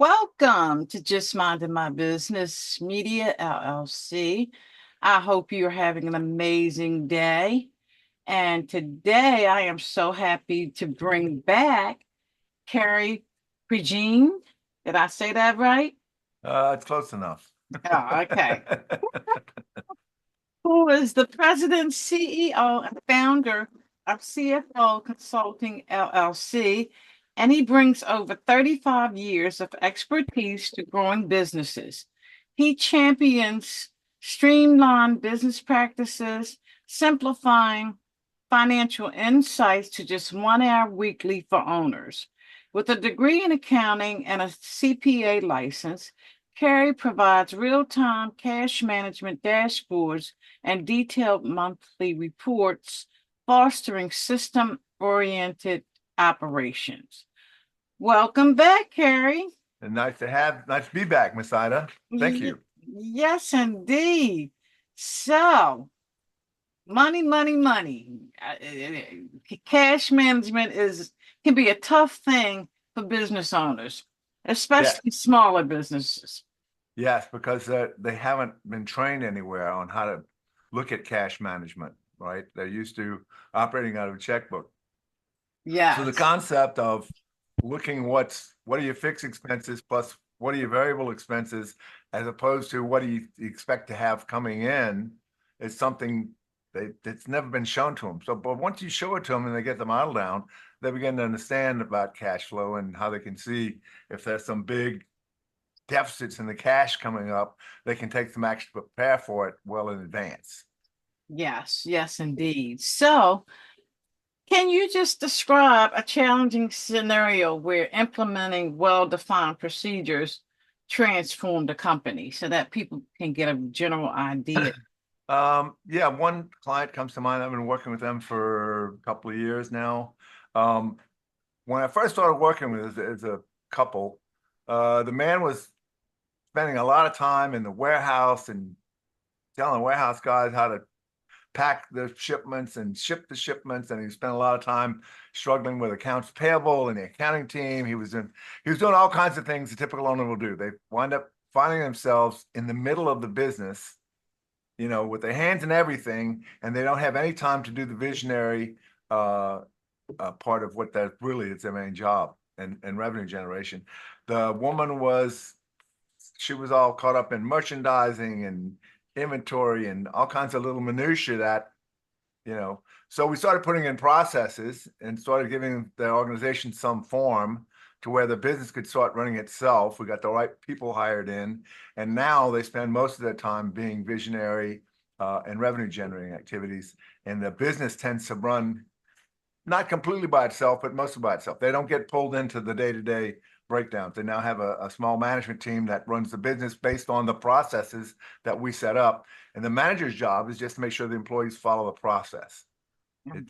Welcome to Just Minding My Business Media LLC. I hope you're having an amazing day. And today I am so happy to bring back Cary Prejean. Did I say that right? It's close enough. Oh, okay. Who is the president, CEO, and founder of CFO Consulting LLC, and he brings over 35 years of expertise to growing businesses. He champions streamlined business practices, simplifying financial insights to just 1 hour weekly for owners. With a degree in accounting and a CPA license, Cary provides real-time cash management dashboards and detailed monthly reports, fostering system-oriented operations. Welcome back, Cary. And nice to be back, Miss Ida. Thank you. Yes, indeed. So, money, money, money. Cash management can be a tough thing for business owners, Yeah, especially smaller businesses. yes, because they haven't been trained anywhere on how to look at cash management, right? They're used to operating out of a checkbook. So the Yes. concept of looking what are your fixed expenses plus what are your variable expenses, as opposed to what do you expect to have coming in, is something that's never been shown to them. So, but once you show it to them and they get the model down, they begin to understand about cash flow and how they can see if there's some big deficits in the cash coming up, they can take some action to prepare for it well in advance. Yes, yes, indeed. So, can you just describe a challenging scenario where implementing well-defined procedures transformed the company so that people can get a general idea? Yeah, one client comes to mind. I've been working with them for a couple of years now. Um, when I first started working with as a couple, the man was spending a lot of time in the warehouse and telling warehouse guys how to pack the shipments and ship the shipments, and he spent a lot of time struggling with accounts payable and the accounting team. He was doing all kinds of things a typical owner will do. They wind up finding themselves in the middle of the business, with their hands in everything, and they don't have any time to do the visionary uh, part of what that really is their main job and revenue generation. The woman she was all caught up in merchandising and inventory and all kinds of little minutiae that, you know. So we started putting in processes and started giving the organization some form to where the business could start running itself. We got the right people hired in, and now they spend most of their time being visionary and revenue generating activities. And the business tends to run not completely by itself, but mostly by itself. They don't get pulled into the day-to-day breakdowns. They now have a small management team that runs the business based on the processes that we set up. And the manager's job is just to make sure the employees follow the process.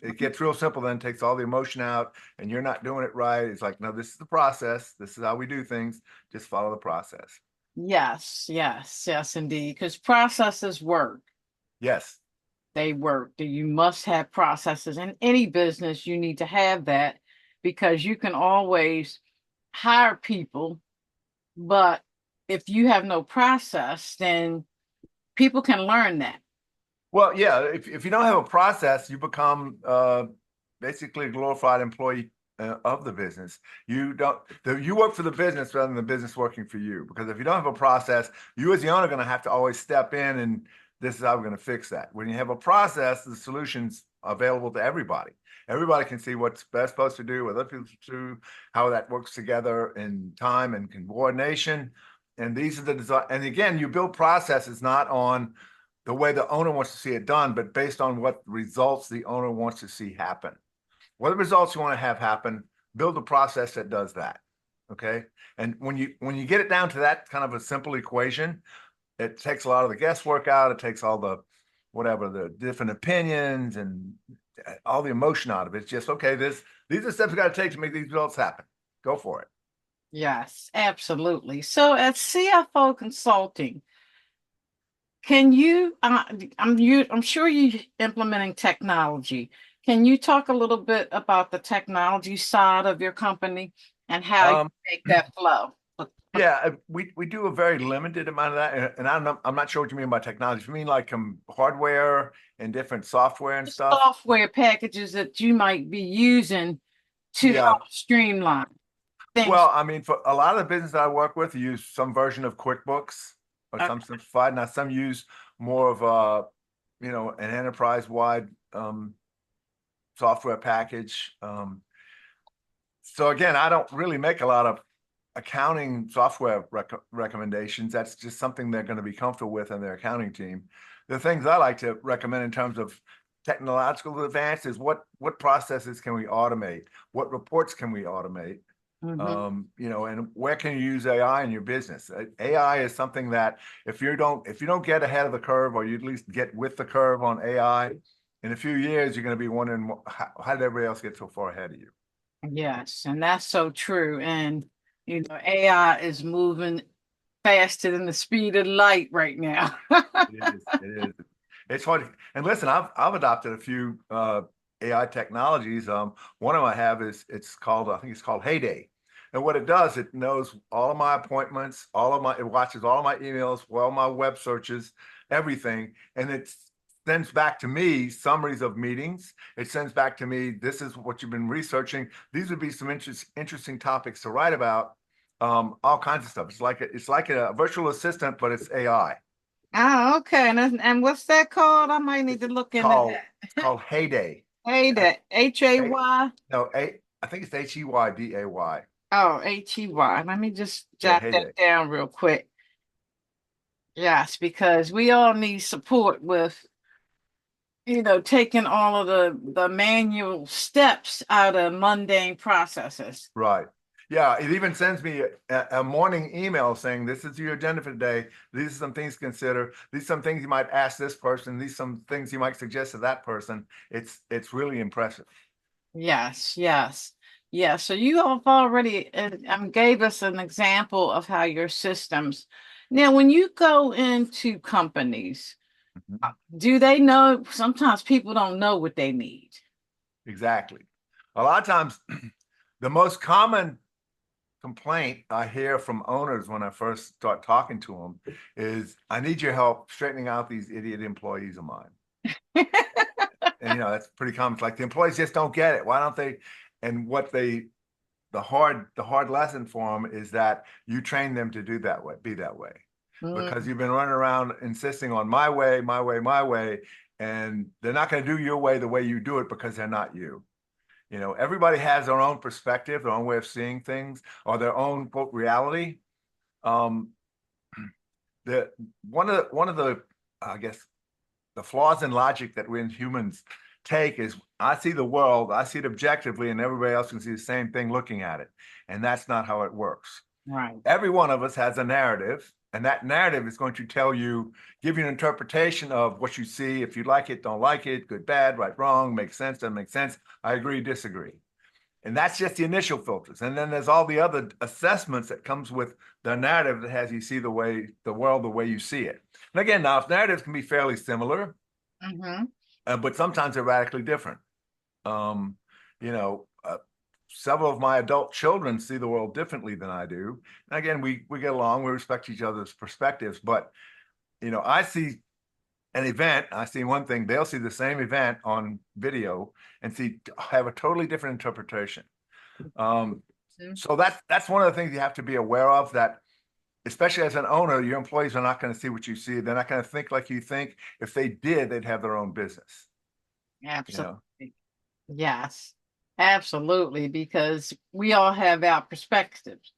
It gets real simple, then takes all the emotion out, and you're not doing it right. It's like, no, this is the process. This is how we do things. Just follow the process. Yes, yes, yes, indeed. Because processes work. Yes. They work. You must have processes in any business. You need to have that because you can always hire people, but if you have no process, then people can learn that. Well, yeah, if you don't have a process, you become basically a glorified employee of the business. You work for the business rather than the business working for you. Because if you don't have a process, you as the owner are going to have to always step in and this is how we're going to fix that. When you have a process, the solution's available to everybody. Everybody can see what's best supposed to do, what other people do, how that works together in time and coordination. And these are the design. And again, you build processes not on the way the owner wants to see it done, but based on what results the owner wants to see happen. What are the results you want to have happen? Build a process that does that. Okay. And when you get it down to that kind of a simple equation, it takes a lot of the guesswork out. It takes all the whatever the different opinions and all the emotion out of it. It's just okay. These are steps we got to take to make these results happen. Go for it. Yes, absolutely. So at CFO Consulting, can you, I'm sure you implementing technology. Can you talk a little bit about the technology side of your company and how you Um, make that flow? Yeah, we do a very limited amount of that, and I'm not sure what you mean by technology. You mean like hardware and different software and stuff? Software packages that you might be using to Yeah. help streamline things. Well, I mean, for a lot of the business that I work with, you use some version of QuickBooks or Uh, some simplified. Now, some use more of an enterprise-wide software package. So again, I don't really make a lot of accounting software recommendations. That's just something they're going to be comfortable with in their accounting team. The things I like to recommend in terms of technological advances, what processes can we automate? What reports can we automate? mhm. And where can you use AI in your business? AI is something that if you don't get ahead of the curve, or you at least get with the curve on AI, in a few years, you're going to be wondering how did everybody else get so far ahead of you? Yes, and that's so true. And AI is moving faster than the speed of light right now. It is. It is. It's hard. And listen, I've adopted a few AI technologies. One of them I have I think it's called Heyday. And what it does, it knows all of my appointments, it watches all of my emails, all my web searches, everything, and it sends back to me summaries of meetings. It sends back to me, this is what you've been researching. These would be some interesting topics to write about. All kinds of stuff. It's like a virtual assistant, but it's AI. Oh, okay. And what's that called? I might need to look into It's that. called Heyday. Hey, that Hey, Hay. no, I think it's Heyday. Oh, Hey. Let me just Yeah, jot that Heyday. down real quick. Yes, because we all need support with, taking all of the manual steps out of mundane processes. Right. Yeah, it even sends me a morning email saying this is your agenda for today. These are some things to consider. These are some things you might ask this person. These are some things you might suggest to that person. It's really impressive. Yes, yes. Yeah, so you have already gave us an example of how your systems. Now, when you go into companies, Mhm. do they know? Sometimes people don't know what they need. Exactly. A lot of times, the most common complaint I hear from owners when I first start talking to them is, I need your help straightening out these idiot employees of mine. And that's pretty common. It's like the employees just don't get it. Why don't they? And the hard lesson for them is that you train them to do that way, be that way, because Mm, you've been running around insisting on my way, my way, my way, and they're not going to do your way the way you do it because they're not you. Everybody has their own perspective, their own way of seeing things, or their own quote reality. Um, the one of the I guess the flaws in logic that we humans take is, I see the world, I see it objectively, and everybody else can see the same thing looking at it. And that's not how it works. right. Every one of us has a narrative, and that narrative is going to give you an interpretation of what you see. If you like it, don't like it, good, bad, right, wrong, makes sense, doesn't make sense, I agree, disagree. And that's just the initial filters. And then there's all the other assessments that comes with the narrative that has you see the world the way you see it. And again, now narratives can be fairly similar, Mm-hmm. but sometimes they're radically different. Um, you know, uh, Several of my adult children see the world differently than I do. And again, we get along, we respect each other's perspectives, but I see an event, I see one thing, they'll see the same event on video and have a totally different interpretation. Um, so that's one of the things you have to be aware of, that especially as an owner, your employees are not going to see what you see. They're not going to think like you think. If they did, they'd have their own business. You know, Absolutely. Yes, absolutely. Because we all have our perspectives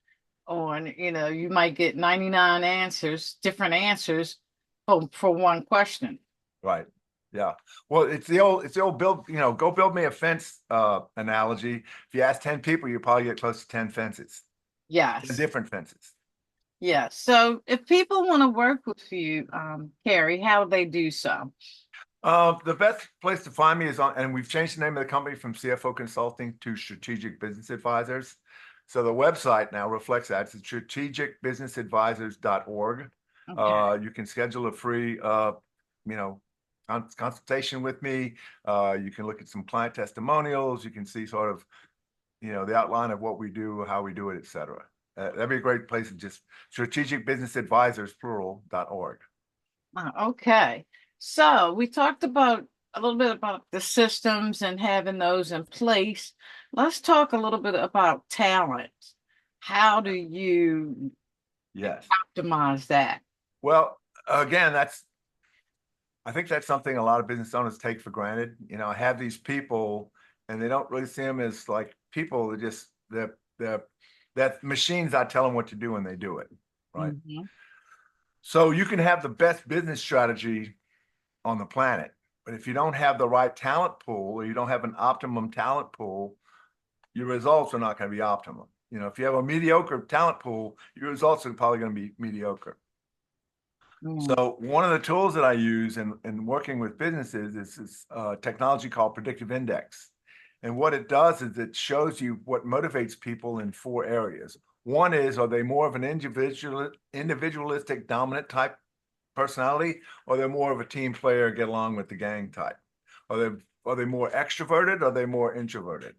on, you might get 99 answers, different answers for one question. right? Yeah. Well, it's the old go build me a fence analogy. If you ask 10 people, you probably get close to 10 fences, 10 Yes. different fences. Yes. So if people want to work with you, Cary, how do they do so? The best place to find me is and we've changed the name of the company from CFO Consulting to Strategic Business Advisors. So the website now reflects that. It's strategicbusinessadvisors.org. Okay. You can schedule a free, consultation with me. You can look at some client testimonials. You can see sort of, the outline of what we do, how we do it, et cetera. That'd be a great place to just strategicbusinessadvisors, plural.org. Okay. So we talked about a little bit about the systems and having those in place. Let's talk a little bit about talent. How do you Yes. optimize that? Well, again, I think that's something a lot of business owners take for granted. I have these people and they don't really see them as like people. That machines, I tell them what to do and they do it. Right. Mhm. So you can have the best business strategy on the planet, but if you don't have the right talent pool or you don't have an optimum talent pool, your results are not going to be optimum. If you have a mediocre talent pool, your results are probably going to be mediocre. Mm. So one of the tools that I use in working with businesses is this technology called predictive index. And what it does is it shows you what motivates people in 4 areas. One is, are they more of an individualistic dominant type personality, or they're more of a team player, get along with the gang type? Are they more extroverted, or are they more introverted?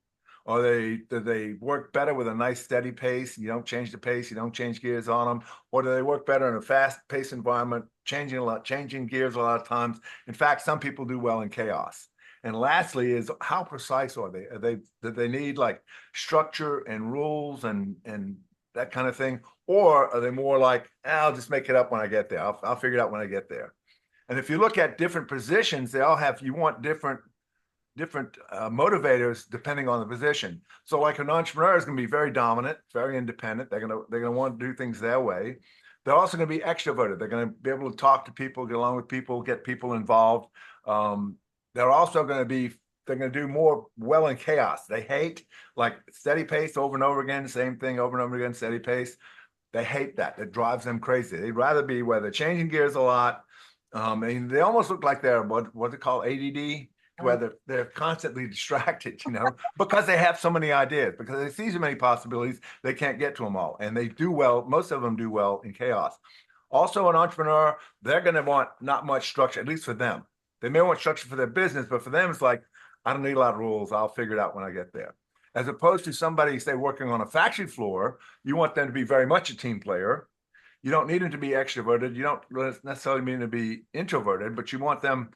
Do they work better with a nice steady pace? You don't change the pace, you don't change gears on them, or do they work better in a fast-paced environment, changing gears a lot of times? In fact, some people do well in chaos. And lastly, is how precise are they? Do they need like structure and rules and that kind of thing, or are they more like, I'll just make it up when I get there. I'll figure it out when I get there. And if you look at different positions, they all have, you want different motivators depending on the position. So like an entrepreneur is going to be very dominant, very independent. They're going to want to do things their way. They're also going to be extroverted. They're going to be able to talk to people, get along with people, get people involved. They're also going to be, they're going to do more well in chaos. They hate like steady pace over and over again, same thing over and over again, steady pace. They hate that. It drives them crazy. They'd rather be where they're changing gears a lot. And they almost look like they're what they call ADD, where they're constantly distracted, because they have so many ideas, because they see so many possibilities, they can't get to them all. And they do well, most of them do well in chaos. Also, an entrepreneur, they're going to want not much structure, at least for them. They may want structure for their business, but for them, it's like, I don't need a lot of rules. I'll figure it out when I get there. As opposed to somebody, say, working on a factory floor, you want them to be very much a team player. You don't need them to be extroverted. You don't necessarily mean to be introverted, but you want them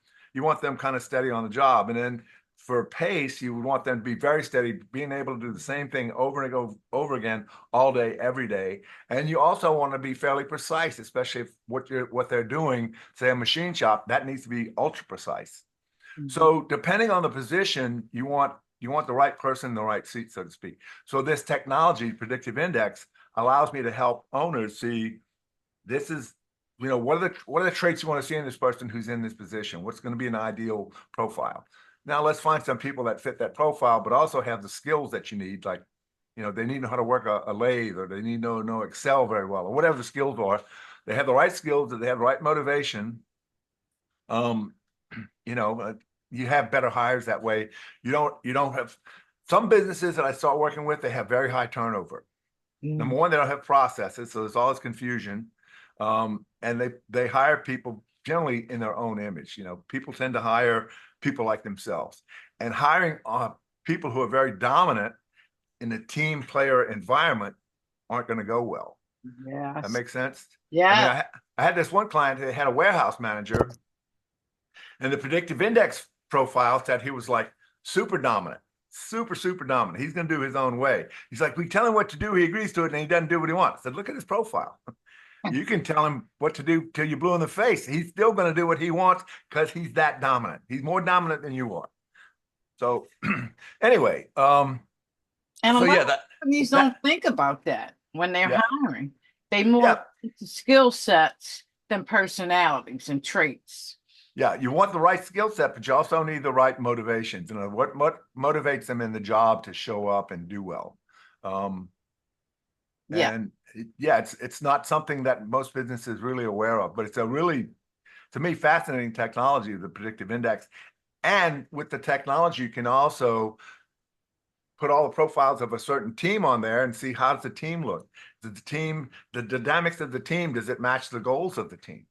kind of steady on the job. And then for pace, you would want them to be very steady, being able to do the same thing over and over again all day, every day. And you also want to be fairly precise, especially if what they're doing, say a machine shop, that needs to be ultra precise. Mhm. So depending on the position, you want the right person in the right seat, so to speak. So this technology, predictive index, allows me to help owners see, this is, what are the traits you want to see in this person who's in this position? What's going to be an ideal profile? Now let's find some people that fit that profile, but also have the skills that you need. Like, they need to know how to work a lathe, or they need to know Excel very well, or whatever the skills are. They have the right skills, they have the right motivation. You know, you have better hires that way. You don't have some businesses that I start working with, they have very high turnover. Number one, they don't have processes, so there's always confusion. And they hire people generally in their own image. People tend to hire people like themselves, and hiring people who are very dominant in a team player environment aren't going to go well. That Yes. makes sense. I mean, Yeah. I had this one client that had a warehouse manager, and the predictive index profile said he was like super dominant, super dominant. He's going to do his own way. He's like, we tell him what to do, he agrees to it, and he doesn't do what he wants. I said, look at his profile. You can tell him what to do till you're blue in the face. He's still going to do what he wants because he's that dominant. He's more dominant than you are. So anyway, And a so lot yeah, of companies don't think about that when they're yeah, hiring. They more yeah, into skill sets than personalities and traits. yeah. You want the right skill set, but you also need the right motivations. What motivates them in the job to show up and do well. Um, Yeah. and yeah, it's not something that most businesses really aware of, but it's a really, to me, fascinating technology, the predictive index. And with the technology, you can also put all the profiles of a certain team on there and see, how does the team look? Does the dynamics of the team, does it match the goals of the team?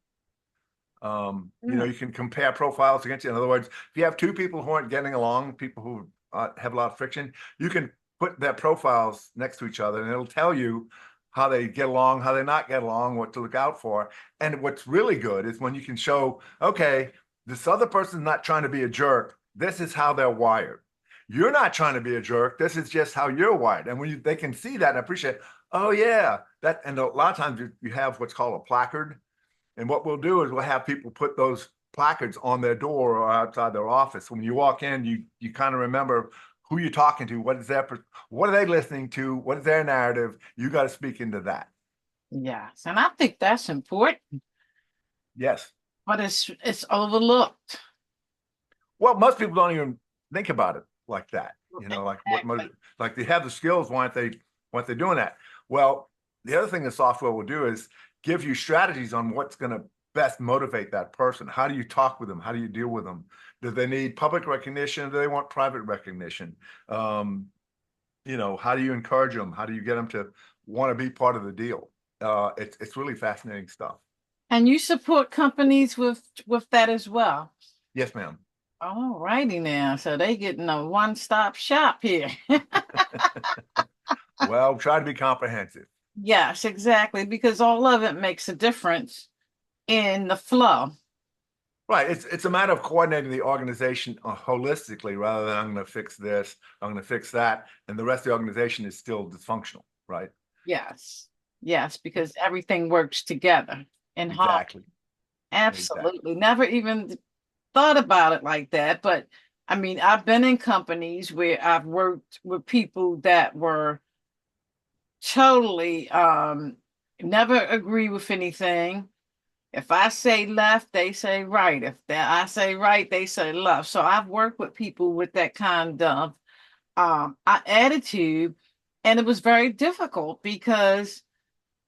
You can compare profiles against you. In other words, if you have two people who aren't getting along, people who have a lot of friction, you can put their profiles next to each other, and it'll tell you how they get along, how they not get along, what to look out for. And what's really good is when you can show, okay, this other person's not trying to be a jerk. This is how they're wired. You're not trying to be a jerk. This is just how you're wired. And when they can see that and appreciate, oh yeah, that. And a lot of times you have what's called a placard. And what we'll do is we'll have people put those placards on their door or outside their office. When you walk in, you kind of remember who you're talking to, what are they listening to, what is their narrative. You got to speak into that. Yes, and I think that's important, Yes. but it's overlooked. Well, most people don't even think about it like that. Like Exactly. like they have the skills. Why aren't they doing that? Well, the other thing the software will do is give you strategies on what's going to best motivate that person. How do you talk with them? How do you deal with them? Do they need public recognition? Do they want private recognition? How do you encourage them? How do you get them to want to be part of the deal? It's really fascinating stuff. And you support companies with that as well. Yes, ma'am. All righty now. So they getting a one-stop shop here. Well, try to be comprehensive. Yes, exactly, because all of it makes a difference in the flow. Right. It's a matter of coordinating the organization holistically rather than I'm going to fix this, I'm going to fix that, and the rest of the organization is still dysfunctional, right? Yes. Yes, because everything works together in harmony. Exactly. Exactly. Absolutely. Never even thought about it like that. But I mean, I've been in companies where I've worked with people that were totally never agree with anything. If I say left, they say right. If I say right, they say left. So I've worked with people with that kind of attitude, and it was very difficult because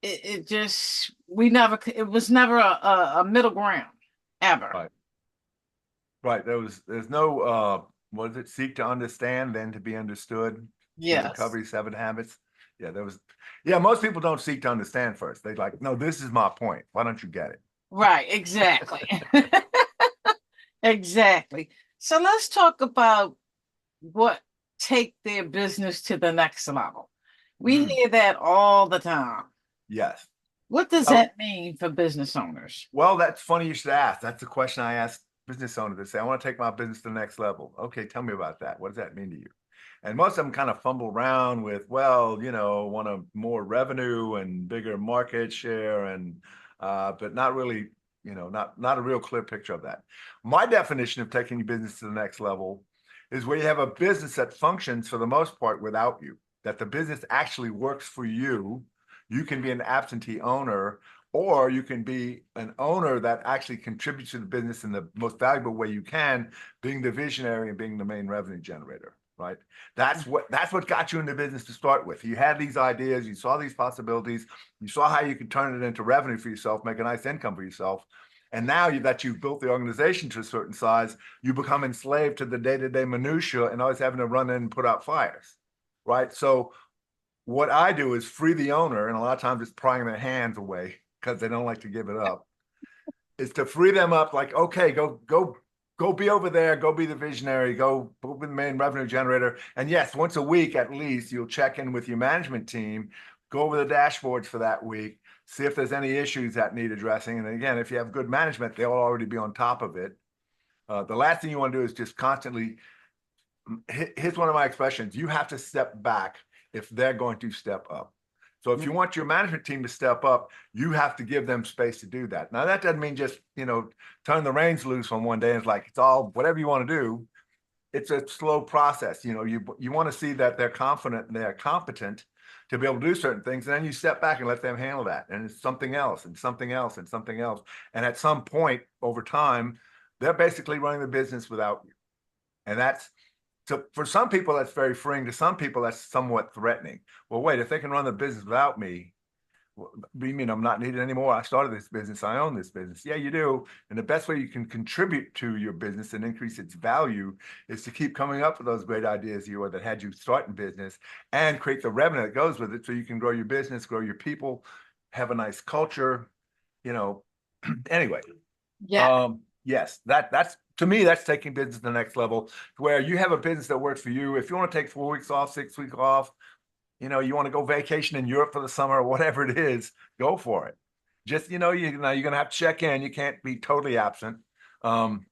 it just it was never a middle ground ever. Right. Right. There's no what is it? Seek to understand, then to be understood. Stephen Yes. Covey's Seven Habits. Yeah, most people don't seek to understand first. They like, no, this is my point. Why don't you get it? Right, exactly. Exactly. So let's talk about what take their business to the next level. We Mm, hear that all the time. yes. What does Well, that mean for business owners? well, that's funny you should ask. That's the question I ask business owners. They say, I want to take my business to the next level. Okay, tell me about that. What does that mean to you? And most of them kind of fumble around with, well, want a more revenue and bigger market share, and but not really, not a real clear picture of that. My definition of taking your business to the next level is where you have a business that functions for the most part without you, that the business actually works for you. You can be an absentee owner, or you can be an owner that actually contributes to the business in the most valuable way you can, being the visionary and being the main revenue generator, right? That's what got you into business to start with. You had these ideas, you saw these possibilities, you saw how you could turn it into revenue for yourself, make a nice income for yourself. And now that you've built the organization to a certain size, you become enslaved to the day-to-day minutia and always having to run in and put out fires, right? So what I do is free the owner, and a lot of times it's prying their hands away because they don't like to give it up, is to free them up, like, okay, go be over there, go be the visionary, go be the main revenue generator. And yes, once a week at least, you'll check in with your management team, go over the dashboards for that week, see if there's any issues that need addressing. And again, if you have good management, they'll already be on top of it. The last thing you want to do is just constantly, here's one of my expressions, you have to step back if they're going to step up. So if you want your management team to step up, you have to give them space to do that. Now, that doesn't mean just, turn the reins loose on one day and it's like, it's all whatever you want to do. It's a slow process. You want to see that they're confident and they're competent to be able to do certain things. And then you step back and let them handle that. And it's something else and something else and something else. And at some point over time, they're basically running the business without you. And so for some people, that's very freeing. To some people, that's somewhat threatening. Well, wait, if they can run the business without me, what do you mean I'm not needed anymore? I started this business. I own this business. Yeah, you do. And the best way you can contribute to your business and increase its value is to keep coming up with those great ideas that had you starting business and create the revenue that goes with it so you can grow your business, grow your people, have a nice culture, anyway. Yeah. Yes, that's to me, that's taking business to the next level, where you have a business that works for you. If you want to take 4 weeks off, 6 weeks off, you want to go vacation in Europe for the summer or whatever it is, go for it. Just, you're going to have to check in. You can't be totally absent. Um,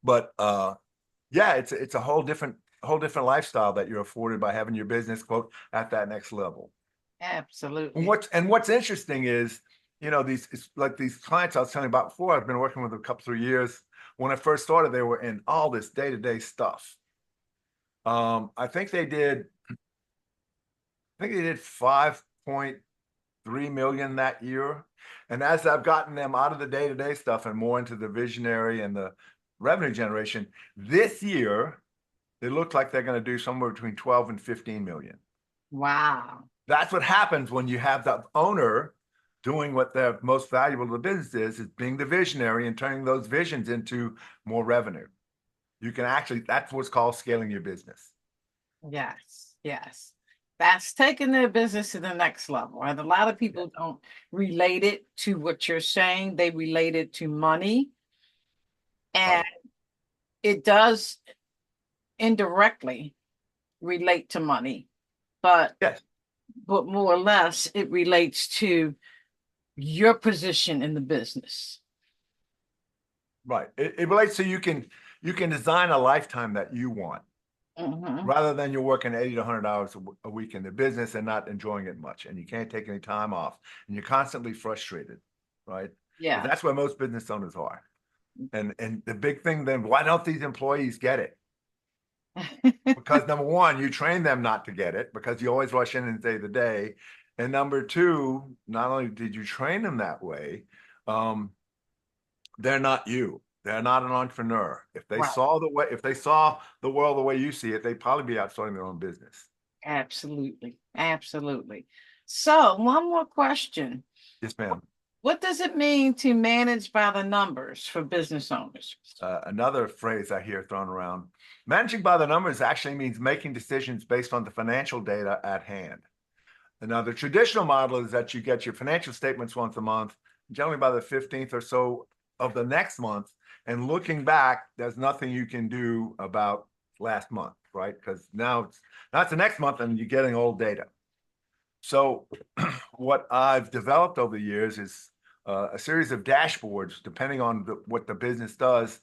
but yeah, it's a whole different lifestyle that you're afforded by having your business quote at that next level. Absolutely. What's interesting is, these clients I was telling you about before, I've been working with a couple 3 years. When I first started, they were in all this day-to-day stuff. I think they did 5.3 million that year. And as I've gotten them out of the day-to-day stuff and more into the visionary and the revenue generation, this year, they look like they're going to do somewhere between 12 and 15 million. Wow. That's what happens when you have the owner doing what the most valuable to the business is being the visionary and turning those visions into more revenue. You can actually, that's what's called scaling your business. Yes, yes. That's taking their business to the next level. And a lot of people don't relate it to what you're saying. They relate it to money. And it does indirectly relate to money, but yes, but more or less it relates to your position in the business. Right. It relates to you can design a lifetime that you want. Rather than you're working 80 to 100 hours a week in the business and not enjoying it much, and you can't take any time off, and you're constantly frustrated, right? Yeah. That's where most business owners are. And the big thing then, why don't these employees get it? Because number one, you train them not to get it because you always rush in and save the day. And number two, not only did you train them that way, they're not you. They're not an entrepreneur. If they saw the world the way you see it, they'd probably be out starting their own business. Absolutely. Absolutely. So one more question. Yes, ma'am. What does it mean to manage by the numbers for business owners? Another phrase I hear thrown around. Managing by the numbers actually means making decisions based on the financial data at hand. And now, the traditional model is that you get your financial statements once a month, generally by the 15th or so of the next month. And looking back, there's nothing you can do about last month, right? Because now it's the next month and you're getting old data. So what I've developed over the years is a series of dashboards, depending on what the business does,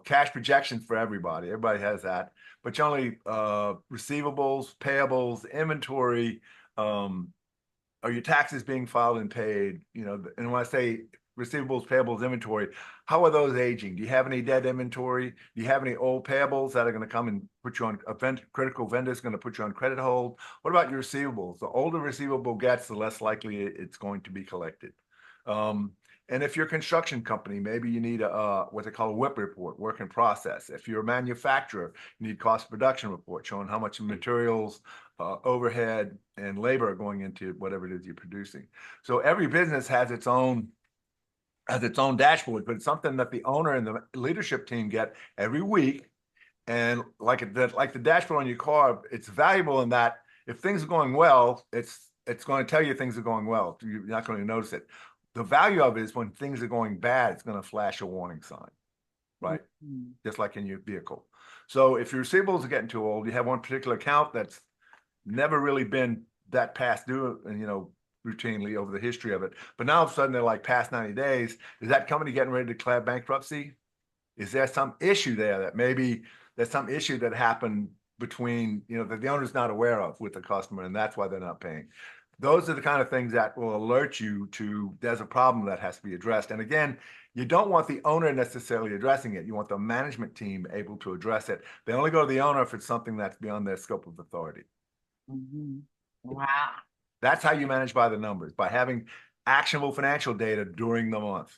cash projections for everybody. Everybody has that. But generally, receivables, payables, inventory, are your taxes being filed and paid? And when I say receivables, payables, inventory, how are those aging? Do you have any dead inventory? Do you have any old payables that are going to come and put you on critical vendors going to put you on credit hold? What about your receivables? The older receivable gets, the less likely it's going to be collected. And if you're a construction company, maybe you need what they call a WIP report, work in process. If you're a manufacturer, you need cost of production report showing how much materials, overhead, and labor are going into whatever it is you're producing. So every business has its own dashboard, but it's something that the owner and the leadership team get every week. And like the dashboard on your car, it's valuable in that if things are going well, it's going to tell you things are going well. You're not going to notice it. The value of it is when things are going bad, it's going to flash a warning sign, right? Just like in your vehicle. So if your receivables are getting too old, you have one particular account that's never really been that past due, routinely over the history of it. But now all of a sudden they're like past 90 days. Is that company getting ready to declare bankruptcy? Is there some issue there that maybe there's some issue that happened between, that the owner's not aware of with the customer, and that's why they're not paying? Those are the kind of things that will alert you to there's a problem that has to be addressed. And again, you don't want the owner necessarily addressing it. You want the management team able to address it. They only go to the owner if it's something that's beyond their scope of authority. Wow. That's how you manage by the numbers, by having actionable financial data during the month,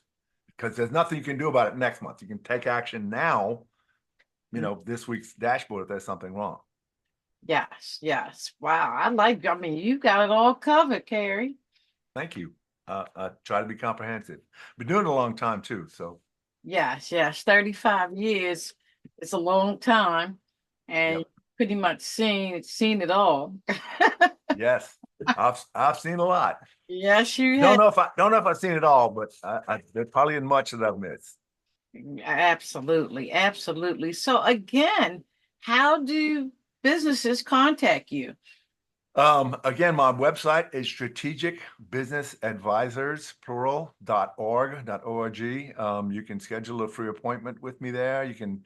because there's nothing you can do about it next month. You can take action now, this week's dashboard if there's something wrong. Yes, yes. Wow. I mean, you got it all covered, Cary. Thank you. I try to be comprehensive. Been doing it a long time too, so. Yes, 35 years. It's a long time, and Yep. pretty much seen it all. Yes, I've seen a lot. Yes, you Don't have. know if I've seen it all, but there's probably much that I've missed. Absolutely, absolutely. So again, how do businesses contact you? Again, my website is strategicbusinessadvisors, plural, .org. You can schedule a free appointment with me there. You can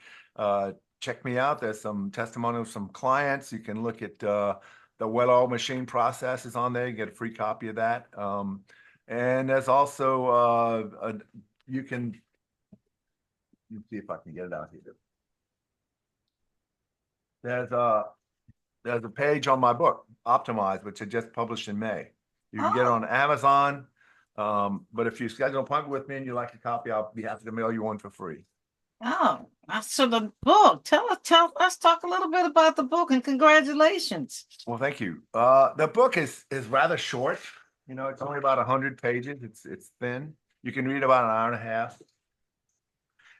check me out. There's some testimonials from clients. You can look at the well-oiled machine processes on there. You get a free copy of that. And there's also you can see if I can get it out here. There's a page on my book, Optimize, which I just published in May. You can get it on Amazon. But if you schedule an appointment with me and you'd like a copy, I'll be happy to mail you one for free. Oh, so the book. Let's talk a little bit about the book, and congratulations. Well, thank you. The book is rather short. You know, it's only about 100 pages. It's thin. You can read about an hour and a half.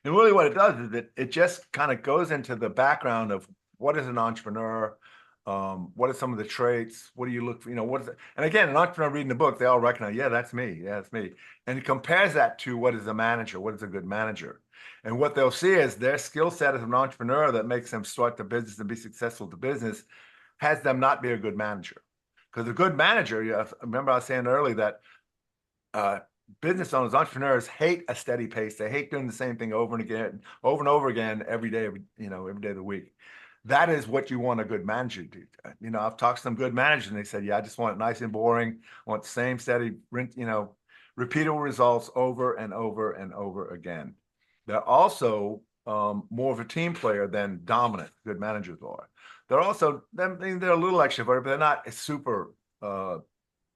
And really what it does is it just kind of goes into the background of what is an entrepreneur, what are some of the traits, what do you look for, you know, what is it? And again, an entrepreneur reading the book, they all recognize, yeah, that's me. Yeah, that's me. And it compares that to what is a manager, what is a good manager. And what they'll see is their skill set as an entrepreneur that makes them start the business and be successful to business has them not be a good manager. Because a good manager, remember I was saying earlier that business owners, entrepreneurs hate a steady pace. They hate doing the same thing over and over again, every day, every day of the week. That is what you want a good manager to do. You know, I've talked to some good managers and they said, yeah, I just want it nice and boring. I want the same steady, repeatable results over and over and over again. They're also more of a team player than dominant good managers are. They're also, they're a little extroverted, but they're not super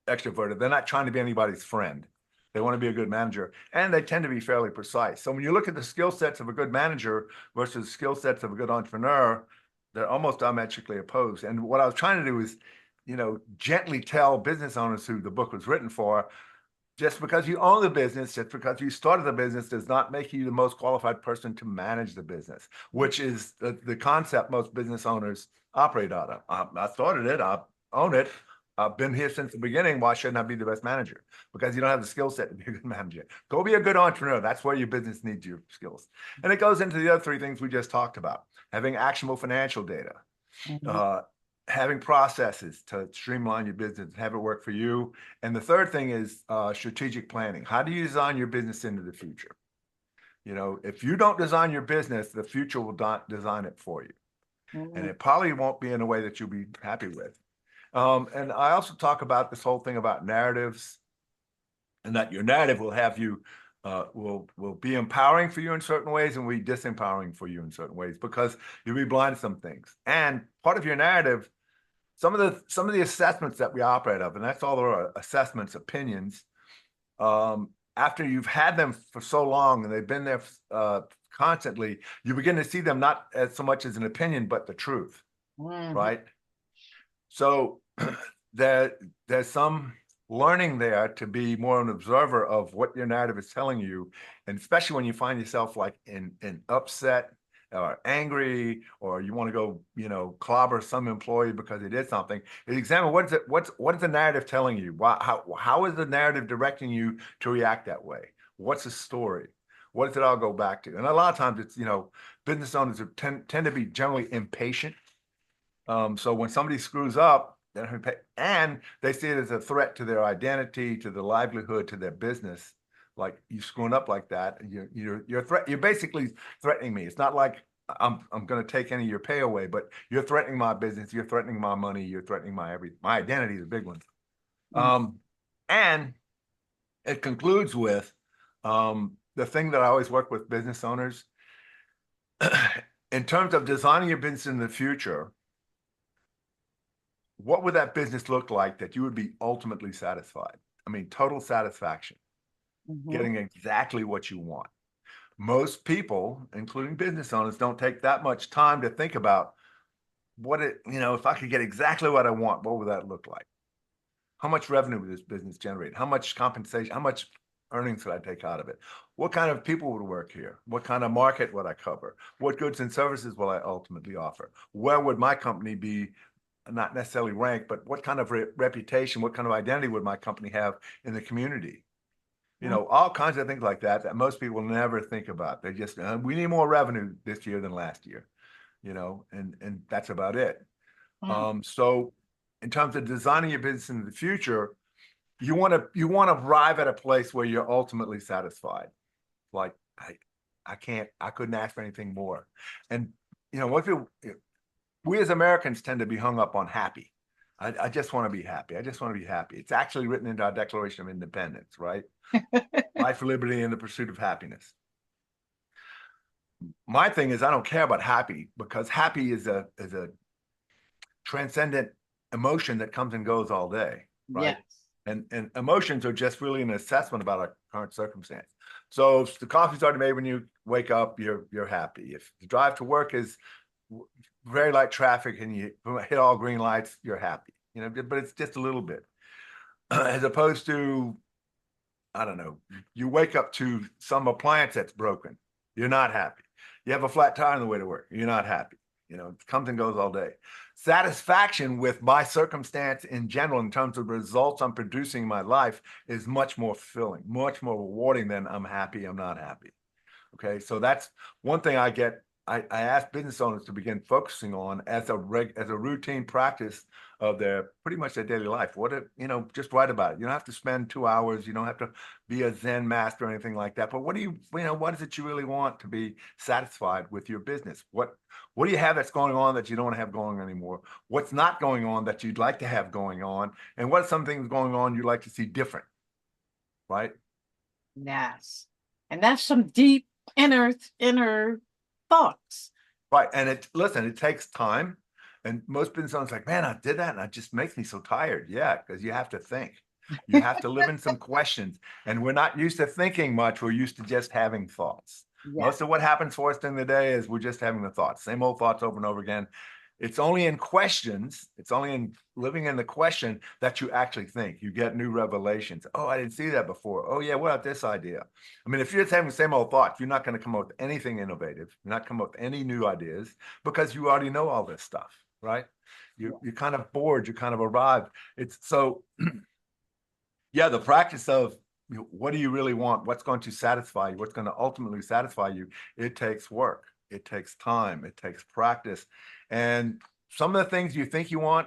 extroverted. They're not trying to be anybody's friend. They want to be a good manager, and they tend to be fairly precise. So when you look at the skill sets of a good manager versus skill sets of a good entrepreneur, they're almost diametrically opposed. And what I was trying to do is, gently tell business owners who the book was written for, just because you own the business, just because you started the business does not make you the most qualified person to manage the business, which is the concept most business owners operate out of. I started it, I own it. I've been here since the beginning. Why shouldn't I be the best manager? Because you don't have the skill set to be a good manager. Go be a good entrepreneur. That's where your business needs your skills. And it goes into the other three things we just talked about. Having actionable financial data, having processes to streamline your business, have it work for you. And the third thing is strategic planning. How do you design your business into the future? If you don't design your business, the future will not design it for you. And it probably won't be in a way that you'll be happy with. And I also talk about this whole thing about narratives, and that your narrative will have you will be empowering for you in certain ways and will be disempowering for you in certain ways, because you'll be blind to some things. And part of your narrative, some of the assessments that we operate of, and that's all there are, assessments, opinions. After you've had them for so long and they've been there constantly, you begin to see them not as so much as an opinion, but the truth, right? So there's some learning there to be more an observer of what your narrative is telling you, and especially when you find yourself like in upset or angry, or you want to go clobber some employee because they did something. Examine what is the narrative telling you? How is the narrative directing you to react that way? What's the story? What does it all go back to? And a lot of times it's business owners tend to be generally impatient. So when somebody screws up, and they see it as a threat to their identity, to their livelihood, to their business, like you screwing up like that, you're basically threatening me. It's not like I'm going to take any of your pay away, but you're threatening my business, you're threatening my money, you're threatening my identity is a big one. And it concludes with the thing that I always work with business owners in terms of designing your business in the future. What would that business look like that you would be ultimately satisfied? I mean, total satisfaction, getting exactly what you want. Most people, including business owners, don't take that much time to think about if I could get exactly what I want, what would that look like? How much revenue would this business generate? How much compensation, how much earnings would I take out of it? What kind of people would work here? What kind of market would I cover? What goods and services will I ultimately offer? Where would my company be? Not necessarily rank, but what kind of reputation, what kind of identity would my company have in the community? All kinds of things like that most people never think about. They just, we need more revenue this year than last year, and that's about it. So in terms of designing your business in the future, you want to arrive at a place where you're ultimately satisfied. Like I couldn't ask for anything more. And what we as Americans tend to be hung up on happy. I just want to be happy. I just want to be happy. It's actually written into our Declaration of Independence, right? Life, liberty, and the pursuit of happiness. My thing is I don't care about happy, because happy is a transcendent emotion that comes and goes all day, right? Yes. And emotions are just really an assessment about our current circumstance. So if the coffee's already made when you wake up, you're happy. If the drive to work is very light traffic and you hit all green lights, you're happy. But it's just a little bit, as opposed to, I don't know, you wake up to some appliance that's broken, you're not happy. You have a flat tire on the way to work, you're not happy. It comes and goes all day. Satisfaction with my circumstance in general, in terms of results I'm producing in my life, is much more fulfilling, much more rewarding than I'm happy, I'm not happy. Okay, so that's one thing I ask business owners to begin focusing on as a routine practice of pretty much their daily life. Just write about it. You don't have to spend 2 hours. You don't have to be a Zen master or anything like that. But what is it you really want to be satisfied with your business? What do you have that's going on that you don't want to have going anymore? What's not going on that you'd like to have going on? And what are some things going on you'd like to see different? Right? Yes. And that's some deep inner thoughts. Right. And it takes time. And most business owners are like, man, I did that and it just makes me so tired. Yeah, because you have to think. You have to live in some questions. And we're not used to thinking much. We're used to just having thoughts. Yeah. Most of what happens for us in the day is we're just having the thoughts, same old thoughts over and over again. It's only in questions, it's only in living in the question that you actually think. You get new revelations. Oh, I didn't see that before. Oh, yeah, what about this idea? I mean, if you're just having the same old thoughts, you're not going to come up with anything innovative. You're not come up with any new ideas, because you already know all this stuff, right? You're kind of bored. You kind of arrived. It's so, yeah, the practice of what do you really want? What's going to satisfy you? What's going to ultimately satisfy you? It takes work. It takes time. It takes practice. And some of the things you think you want,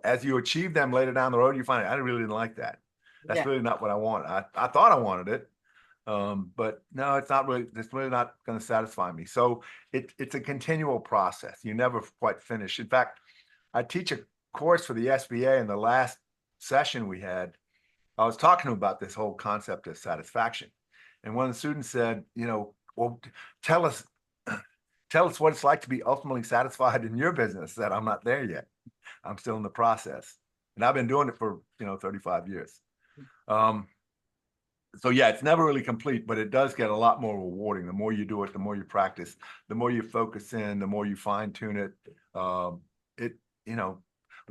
as you achieve them later down the road, you find I really didn't like that. That's really not what I want. I thought I wanted it. But no, it's really not going to satisfy me. So it's a continual process. You never quite finish. In fact, I teach a course for the SBA, and the last session we had, I was talking about this whole concept of satisfaction. And one of the students said, well, tell us what it's like to be ultimately satisfied in your business. That I'm not there yet. I'm still in the process. And I've been doing it for, 35 years. So yeah, it's never really complete, but it does get a lot more rewarding. The more you do it, the more you practice, the more you focus in, the more you fine tune it.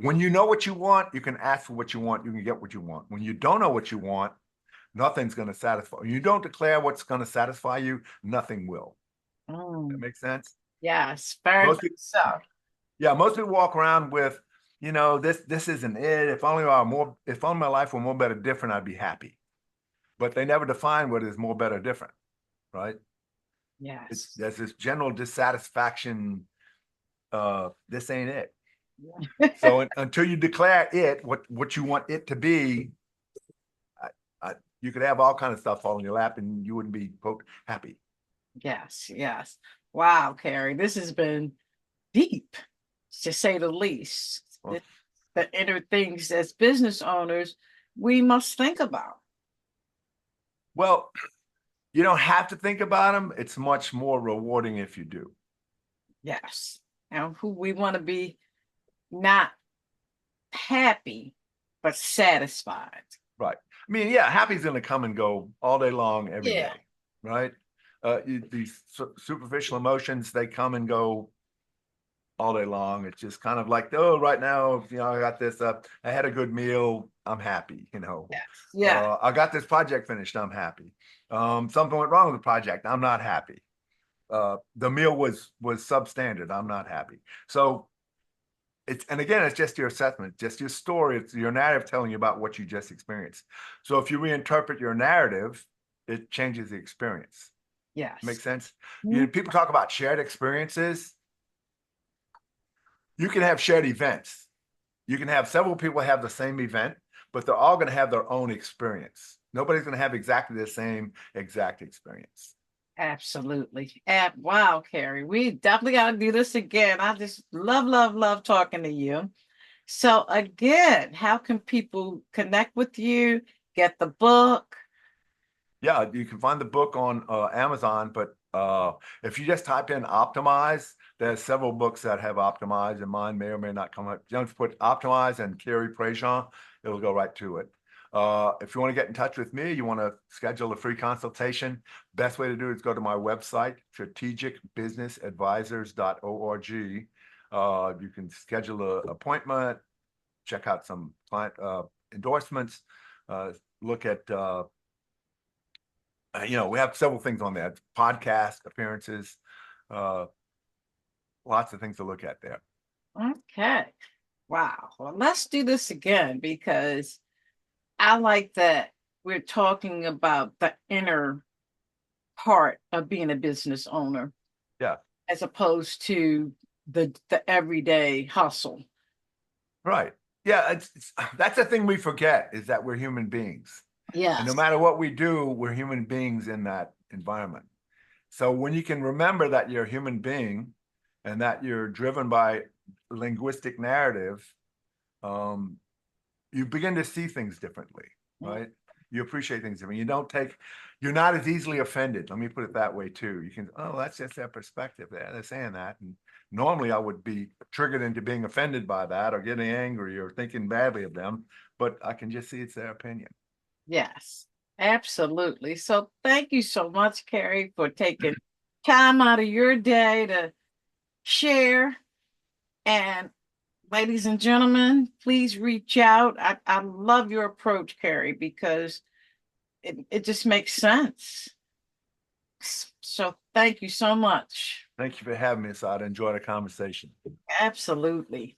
When you know what you want, you can ask for what you want, you can get what you want. When you don't know what you want, nothing's going to satisfy you. You don't declare what's going to satisfy you, nothing will. That makes sense? Yes, very good stuff. Yeah, most people walk around with, this isn't it. If only my life were more, better, different, I'd be happy. But they never define what is more, better, different, right? Yes. There's this general dissatisfaction. This ain't it. So until you declare it, what you want it to be, you could have all kinds of stuff fall in your lap and you wouldn't be, quote, happy. Yes, yes. Wow, Cary, this has been deep, to say the least. Well, the inner things as business owners we must think about. Well, you don't have to think about them. It's much more rewarding if you do. Yes. And who we want to be, not happy, but satisfied. Right. I mean, yeah, happy's going to come and go all day long, every day, right? These superficial emotions, they come and go all day long. It's just kind of like, oh, right now, I got this, I had a good meal, I'm happy, Yes. Yeah. I got this project finished, I'm happy. Something went wrong with the project, I'm not happy. The meal was substandard, I'm not happy. So and again, it's just your assessment, just your story, it's your narrative telling you about what you just experienced. So if you reinterpret your narrative, it changes the experience. Yes. Makes sense? People talk about shared experiences. You can have shared events. You can have several people have the same event, but they're all going to have their own experience. Nobody's going to have exactly the same exact experience. Absolutely. Wow, Cary, we definitely got to do this again. I just love, love, love talking to you. So again, how can people connect with you, get the book? Yeah, you can find the book on Amazon, but if you just type in optimize, there's several books that have optimize, and mine may or may not come up. Just put optimize and Cary Prejean, it'll go right to it. If you want to get in touch with me, you want to schedule a free consultation, best way to do it is go to my website, strategicbusinessadvisors.org. You can schedule an appointment, check out some client endorsements, look at we have several things on there, podcast appearances, uh, lots of things to look at there. Okay. Wow. Well, let's do this again because I like that we're talking about the inner part of being a business owner Yeah, as opposed to the everyday hustle. right. Yeah, that's the thing we forget is that we're human beings. And no Yes. matter what we do, we're human beings in that environment. So when you can remember that you're a human being and that you're driven by linguistic narrative, um, you begin to see things differently, right? You appreciate things differently. You're not as easily offended. Let me put it that way too. You can, oh, that's just their perspective there. They're saying that. And normally I would be triggered into being offended by that or getting angry or thinking badly of them, but I can just see it's their opinion. Yes, absolutely. So thank you so much, Cary, for taking time out of your day to share. And ladies and gentlemen, please reach out. I love your approach, Cary, because it just makes sense. So thank you so much. Thank you for having me, Asad. I enjoyed the conversation. Absolutely.